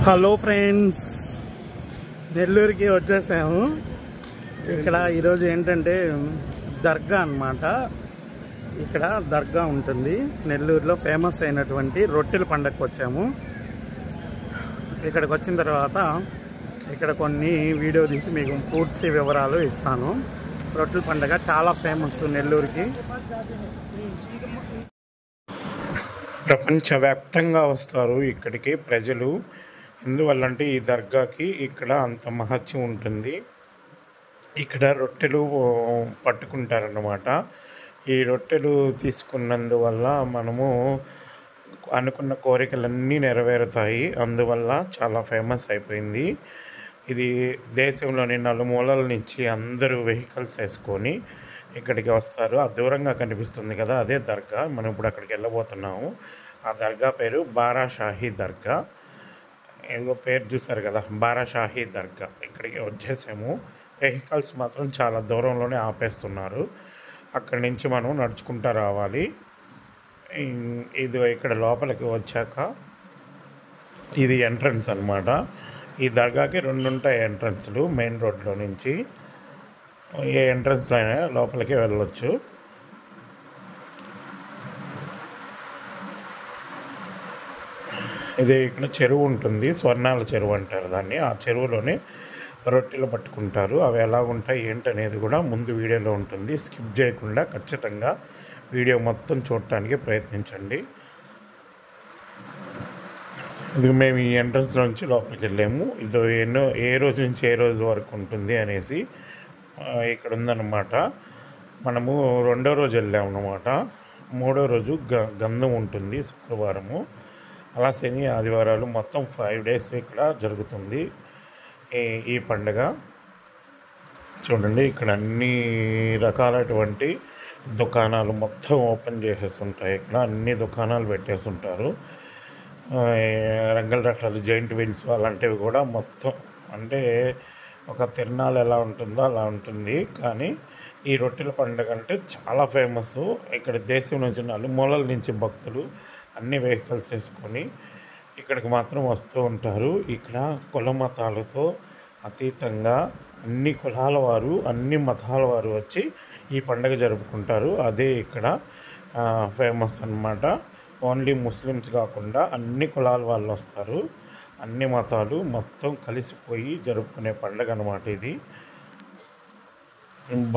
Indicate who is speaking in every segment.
Speaker 1: Hello friends, నెల్లూరుకి వచ్చేసాము. ఇక్కడ ఈరోజు ఏంటంటే దర్గా అన్నమాట. ఇక్కడ దర్గా ఉంటుంది. నెల్లూరులో ఫేమస్ అయినటువంటి రొట్టెల పండగకి వచ్చాము. ఇక్కడికి వచ్చిన తర్వాత ఇక్కడ కొన్ని వీడియో తీసి మీకు పూర్తి వివరాలు ఇస్తాను. రొట్టెల పండగ చాలా ఫేమస్ నెల్లూరుకి. ప్రపంచవ్యాప్తంగా వస్తారు ఇక్కడికి ప్రజలు. ఎందువల్లంటే ఈ దర్గాకి ఇక్కడ అంత మహత్యం ఉంటుంది. ఇక్కడ రొట్టెలు పట్టుకుంటారన్నమాట. ఈ రొట్టెలు తీసుకున్నందువల్ల మనము అనుకున్న కోరికలన్నీ నెరవేరుతాయి. అందువల్ల చాలా ఫేమస్ అయిపోయింది. ఇది దేశంలోని నలుమూలల నుంచి అందరూ వెహికల్స్ వేసుకొని ఇక్కడికి వస్తారు. ఆ దూరంగా కనిపిస్తుంది కదా, అదే దర్గా. మనం ఇప్పుడు అక్కడికి వెళ్ళబోతున్నాము. ఆ దర్గా పేరు బారాషాహి దర్గా. ఏదో పేరు చూసారు కదా, బారాషాహి దర్గా. ఇక్కడికి వచ్చేసాము. వెహికల్స్ మాత్రం చాలా దూరంలోనే ఆపేస్తున్నారు. అక్కడి నుంచి మనం నడుచుకుంటూ రావాలి. ఇది ఇక్కడ లోపలికి వచ్చాక ఇది ఎంట్రన్స్ అన్నమాట. ఈ దర్గాకి రెండు ఉంటాయి ఎంట్రన్స్లు. మెయిన్ రోడ్లో నుంచి ఏ ఎంట్రన్స్లో అయినా లోపలికి వెళ్ళొచ్చు. ఇది ఇక్కడ చెరువు ఉంటుంది, స్వర్ణాల చెరువు అంటారు దాన్ని. ఆ చెరువులోనే రొట్టెలు పట్టుకుంటారు. అవి ఎలా ఉంటాయి ఏంటనేది కూడా ముందు వీడియోలో ఉంటుంది. స్కిప్ చేయకుండా ఖచ్చితంగా వీడియో మొత్తం చూడటానికి ప్రయత్నించండి. ఇది మేము ఈ ఎంట్రన్స్ నుంచి లోపలికి వెళ్ళాము. ఇది ఏ రోజు నుంచి ఏ రోజు వరకు ఉంటుంది అనేసి ఇక్కడ ఉందన్నమాట. మనము రెండో రోజు వెళ్ళాము అన్నమాట. మూడో రోజు గంధం ఉంటుంది, శుక్రవారము. అలా శని ఆదివారాలు మొత్తం 5 days ఇక్కడ జరుగుతుంది ఈ పండుగ. చూడండి, ఇక్కడ అన్ని రకాలైనటువంటి దుకాణాలు మొత్తం ఓపెన్ చేసేస్తుంటాయి. ఇక్కడ అన్ని దుకాణాలు పెట్టేస్తుంటారు. రంగుల రకాలు, జైంట్ వీల్స్ అలాంటివి కూడా మొత్తం. అంటే ఒక తిరునాళ్ళు ఎలా ఉంటుందో అలా ఉంటుంది. కానీ ఈ రొట్టెల పండుగ అంటే చాలా ఫేమస్. ఇక్కడ దేశం నుంచి నలుమూలల నుంచి భక్తులు అన్ని వెహికల్స్ వేసుకొని ఇక్కడికి మాత్రం వస్తూ ఉంటారు. ఇక్కడ కుల మతాలతో అతీతంగా అన్ని కులాల వారు, అన్ని మతాల వారు వచ్చి ఈ పండుగ జరుపుకుంటారు. అదే ఇక్కడ ఫేమస్ అన్నమాట. ఓన్లీ ముస్లిమ్స్ కాకుండా అన్ని కులాల వాళ్ళు వస్తారు. అన్ని మతాలు మొత్తం కలిసిపోయి జరుపుకునే పండుగ అన్నమాట. ఇది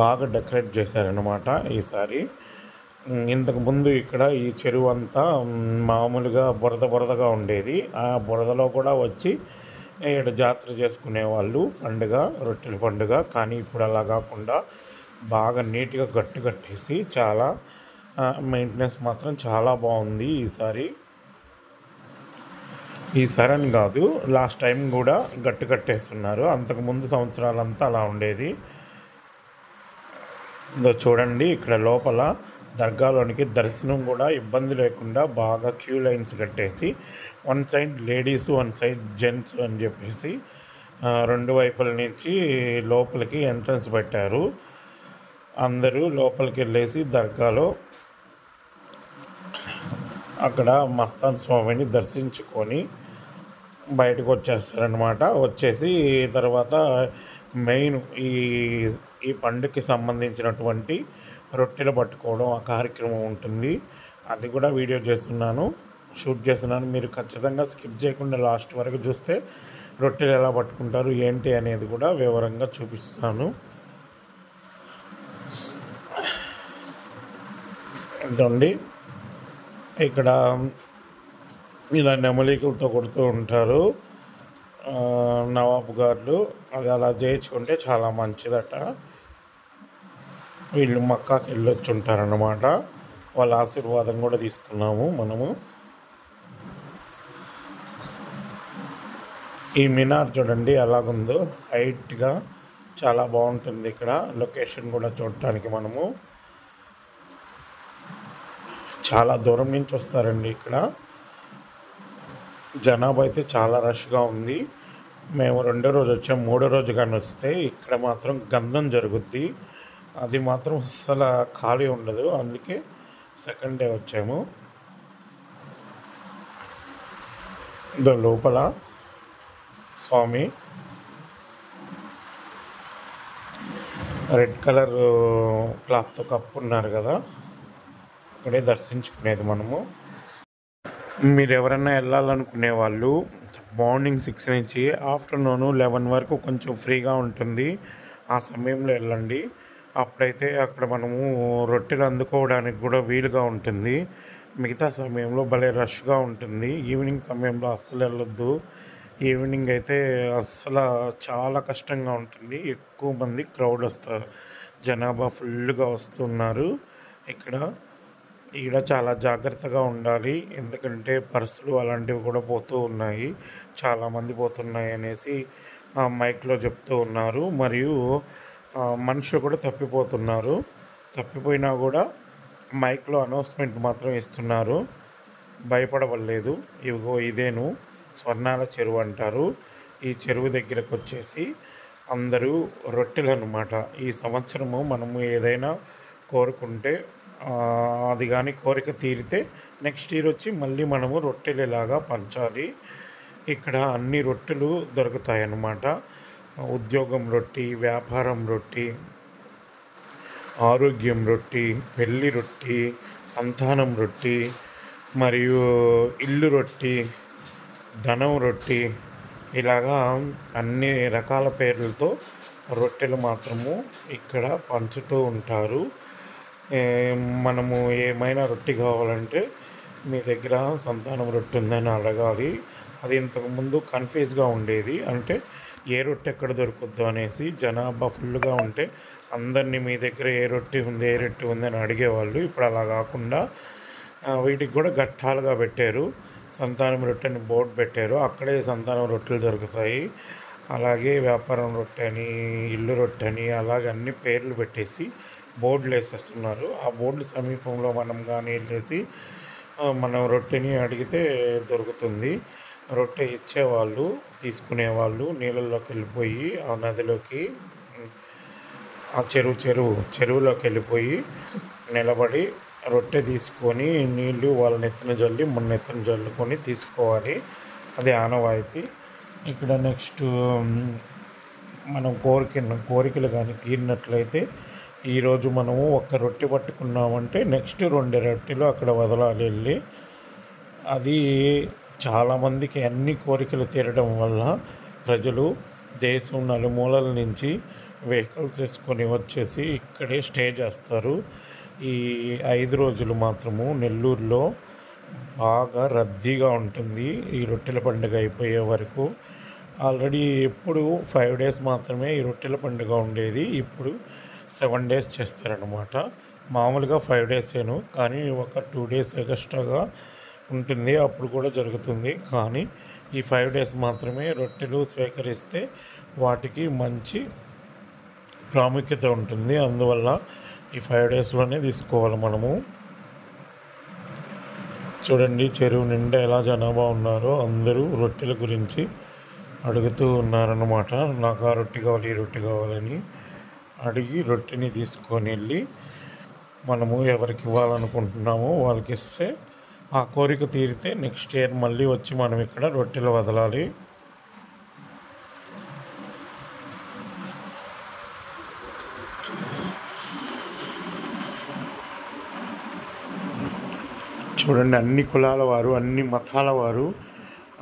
Speaker 1: బాగా డెకరేట్ చేశారన్నమాట ఈసారి. ఇంతకుముందు ఇక్కడ ఈ చెరువు అంతా మామూలుగా బురదగా ఉండేది. ఆ బురదలో కూడా వచ్చి ఇక్కడ జాతర చేసుకునేవాళ్ళు, పండుగ, రొట్టెల పండుగ. కానీ ఇప్పుడు అలా కాకుండా బాగా నీట్గా కట్టేసి చాలా మెయింటెనెన్స్ మాత్రం చాలా బాగుంది ఈసారి అని కాదు, లాస్ట్ టైం కూడా కట్టేస్తున్నారు. అంతకుముందు సంవత్సరాలంతా అలా ఉండేది. చూడండి, ఇక్కడ లోపల దర్గాలోనికి దర్శనం కూడా ఇబ్బంది లేకుండా బాగా క్యూ లైన్స్ కట్టేసి, one side ladies, one side gents అని చెప్పేసి రెండు వైపుల నుంచి లోపలికి ఎంట్రన్స్ పెట్టారు. అందరూ లోపలికి వెళ్ళేసి దర్గాలో అక్కడ మస్తాన్ స్వామిని దర్శించుకొని బయటకు వచ్చేస్తారనమాట. వచ్చేసి తర్వాత మెయిన్ ఈ పండుగకి సంబంధించినటువంటి రొట్టెలు పట్టుకోవడం ఆ కార్యక్రమం ఉంటుంది. అది కూడా వీడియో షూట్ చేస్తున్నాను. మీరు ఖచ్చితంగా స్కిప్ చేయకుండా లాస్ట్ వరకు చూస్తే రొట్టెలు ఎలా పట్టుకుంటారు ఏంటి అనేది కూడా వివరంగా చూపిస్తాను. ఇదండి, ఇక్కడ ఇలా నెమలికలతో కొడుతూ ఉంటారు నవాబు గారు. అది అలా చేయించుకుంటే చాలా మంచిదట. వీళ్ళు మక్కాకి వెళ్ళొచ్చి ఉంటారన్నమాట. వాళ్ళ ఆశీర్వాదం కూడా తీసుకున్నాము మనము. ఈ మినార్ చూడండి ఎలాగుందో, హైట్గా చాలా బాగుంటుంది. ఇక్కడ లొకేషన్ కూడా చూడటానికి మనము చాలా దూరం నుంచి వస్తారండి. ఇక్కడ జనాభా అయితే చాలా రష్గా ఉంది. మేము రెండో రోజు వచ్చాము. మూడో రోజు కానీ వస్తే ఇక్కడ మాత్రం గంధం జరుగుద్ది. అది మాత్రం అస్సలు ఖాళీ ఉండదు. అందుకే సెకండ్ డే వచ్చాము. లోపల స్వామి రెడ్ కలర్ క్లాత్తో కప్పున్నారు కదా, అక్కడే దర్శించుకునేది మనము. మీరు ఎవరైనా వెళ్ళాలనుకునే వాళ్ళు మార్నింగ్ 6 నుంచి ఆఫ్టర్నూన్ 11 వరకు కొంచెం ఫ్రీగా ఉంటుంది. ఆ సమయంలో వెళ్ళండి. అప్పుడైతే అక్కడ మనము రొట్టెలు అందుకోవడానికి కూడా వీలుగా ఉంటుంది. మిగతా సమయంలో భలే రష్గా ఉంటుంది. ఈవినింగ్ సమయంలో అస్సలు వెళ్ళొద్దు. ఈవినింగ్ అయితే అస్సలు చాలా కష్టంగా ఉంటుంది. ఎక్కువ మంది క్రౌడ్ వస్తారు, జనాభా ఫుల్గా వస్తున్నారు. ఈడ చాలా జాగ్రత్తగా ఉండాలి. ఎందుకంటే పర్సులు అలాంటివి కూడా పోతూ ఉన్నాయి, చాలామంది పోతున్నాయి అనేసి మైక్లో చెప్తూ ఉన్నారు. మరియు మనుషులు కూడా తప్పిపోతున్నారు. తప్పిపోయినా కూడా మైక్లో అనౌన్స్మెంట్ మాత్రం ఇస్తున్నారు, భయపడవలేదు. ఇదిగో ఇదేను స్వర్ణాల చెరువు అంటారు. ఈ చెరువు దగ్గరకు వచ్చేసి అందరూ రొట్టెలు అన్నమాట. ఈ సంవత్సరము మనము ఏదైనా కోరుకుంటే అది కానీ కోరిక తీరితే నెక్స్ట్ ఇయర్ వచ్చి మళ్ళీ మనము రొట్టెలు ఇలాగా పంచాలి. ఇక్కడ అన్ని రొట్టెలు దొరుకుతాయి అన్నమాట. ఉద్యోగం రొట్టి, వ్యాపారం రొట్టి, ఆరోగ్యం రొట్టి, పెళ్ళి రొట్టి, సంతానం రొట్టి, మరియు ఇల్లు రొట్టి, ధనం రొట్టి, ఇలాగా అన్ని రకాల పేర్లతో రొట్టెలు మాత్రము ఇక్కడ పంచుతూ ఉంటారు. మనము ఏమైనా రొట్టి కావాలంటే మీ దగ్గర సంతానం రొట్టె ఉందని అడగాలి. అది ఇంతకుముందు కన్ఫ్యూజ్గా ఉండేది. అంటే ఏ రొట్టె ఎక్కడ దొరుకుద్దు అనేసి జనాభా ఫుల్గా ఉంటే అందరినీ మీ దగ్గర ఏ రొట్టె ఉంది ఏ రొట్టె ఉంది అని అడిగేవాళ్ళు. ఇప్పుడు అలా కాకుండా వీటికి కూడా ఘట్టాలుగా పెట్టారు. సంతానం రొట్టె అని బోర్డు పెట్టారు, అక్కడే సంతానం రొట్టెలు దొరుకుతాయి. అలాగే వ్యాపారం రొట్టె అని, ఇల్లు రొట్టె అని, అలాగే అన్ని పేర్లు పెట్టేసి బోర్డులు వేసేస్తున్నారు. ఆ బోర్డు సమీపంలో మనం కానీ వెళ్ళేసి మనం రొట్టెని అడిగితే దొరుకుతుంది. రొట్టె ఇచ్చేవాళ్ళు, తీసుకునేవాళ్ళు నీళ్ళల్లోకి వెళ్ళిపోయి ఆ నదిలోకి, ఆ చెరువులోకి వెళ్ళిపోయి నిలబడి రొట్టె తీసుకొని నీళ్ళు వాళ్ళ నెత్తిన జల్లి మన నెత్తిన జల్లుకొని తీసుకోవాలి. అది ఆనవాయితీ. ఇక్కడ నెక్స్ట్ మనం కోరికలు కానీ తీరినట్లయితే ఈరోజు మనము ఒక్క రొట్టె పట్టుకున్నామంటే నెక్స్ట్ 2 రొట్టెలు అక్కడ వదలాలి వెళ్ళి. అది చాలామందికి అన్ని కోరికలు తీరడం వల్ల ప్రజలు దేశం నలుమూలల నుంచి వెహికల్స్ వేసుకొని వచ్చేసి ఇక్కడే స్టే చేస్తారు. ఈ 5 రోజులు మాత్రము నెల్లూరులో బాగా రద్దీగా ఉంటుంది ఈ రొట్టెల పండుగ అయిపోయే వరకు. ఆల్రెడీ ఎప్పుడు 5 డేస్ మాత్రమే ఈ రొట్టెల పండుగ ఉండేది, ఇప్పుడు 7 డేస్ చేస్తారనమాట. మామూలుగా 5 డేసేను, కానీ ఒక 2 డేస్ ఎక్స్ట్రాగా ఉంటుంది, అప్పుడు కూడా జరుగుతుంది. కానీ ఈ 5 డేస్ మాత్రమే రొట్టెలు స్వీకరిస్తే వాటికి మంచి ప్రాముఖ్యత ఉంటుంది. అందువల్ల ఈ 5 డేస్లోనే తీసుకోవాలి మనము. చూడండి చెరువు నిండా ఎలా జనాభా ఉన్నారో, అందరూ రొట్టెల గురించి అడుగుతూ ఉన్నారన్నమాట. నాకు ఆ రొట్టె కావాలి, ఈ రొట్టె కావాలని అడిగి రొట్టెని తీసుకొని వెళ్ళి మనము ఎవరికి ఇవ్వాలనుకుంటున్నామో వాళ్ళకి ఇస్తే ఆ కోరిక తీరితే నెక్స్ట్ ఇయర్ మళ్ళీ వచ్చి మనం ఇక్కడ రొట్టెలు వదలాలి. చూడండి అన్ని కులాల వారు, అన్ని మతాల వారు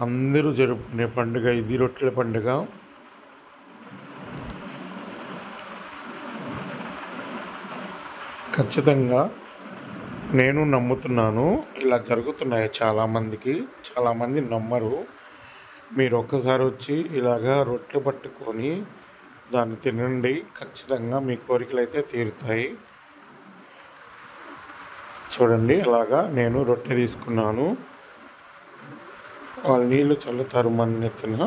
Speaker 1: అందరూ జరుపుకునే పండుగ ఇది, రొట్టెల పండుగ. ఖచ్చితంగా నేను నమ్ముతున్నాను, ఇలా జరుగుతున్నాయి చాలామంది నమ్మరు. మీరు ఒక్కసారి వచ్చి ఇలాగా రొట్టెలు పట్టుకొని దాన్ని తినండి, ఖచ్చితంగా మీ కోరికలు అయితే తీరుతాయి. చూడండి అలాగా నేను రొట్టె తీసుకున్నాను, వాళ్ళు నీళ్ళు చల్లుతారు మన నెత్తిన.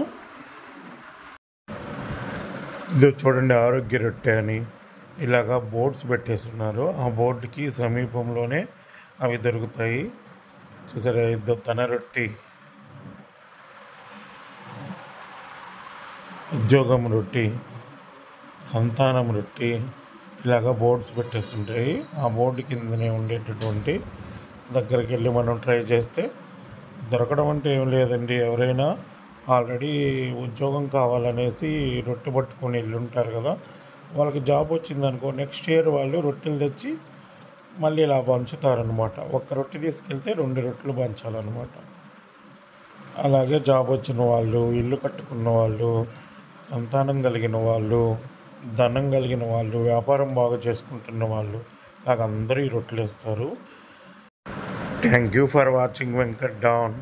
Speaker 1: ఇది చూడండి ఆరోగ్య రొట్టె అని ఇలాగా బోర్డ్స్ పెట్టేస్తున్నారు. ఆ బోర్డుకి సమీపంలోనే అవి దొరుకుతాయి. చూసారా, ధన రొట్టి, ఉద్యోగం రొట్టి, సంతానం రొట్టి, ఇలాగా బోర్డ్స్ పెట్టేస్తుంటాయి. ఆ బోర్డు కిందనే ఉండేటటువంటి దగ్గరికి వెళ్ళి మనం ట్రై చేస్తే దొరకడం అంటే ఏం లేదండి. ఎవరైనా ఆల్రెడీ ఉద్యోగం కావాలనేసి రొట్టె పట్టుకొని వెళ్ళుంటారు కదా, వాళ్ళకి జాబ్ వచ్చిందనుకో నెక్స్ట్ ఇయర్ వాళ్ళు రొట్టెలు తెచ్చి మళ్ళీ ఇలా పంచుతారనమాట. ఒక్క రొట్టె తీసుకెళ్తే 2 రొట్టెలు పంచాలన్నమాట. అలాగే జాబ్ వచ్చిన వాళ్ళు, ఇల్లు కట్టుకున్న వాళ్ళు, సంతానం కలిగిన వాళ్ళు, ధనం కలిగిన వాళ్ళు, వ్యాపారం బాగా చేసుకుంటున్న వాళ్ళు ఇలాగ అందరూ ఈ రొట్టెలు వేస్తారు. Thank you for watching Venkat down.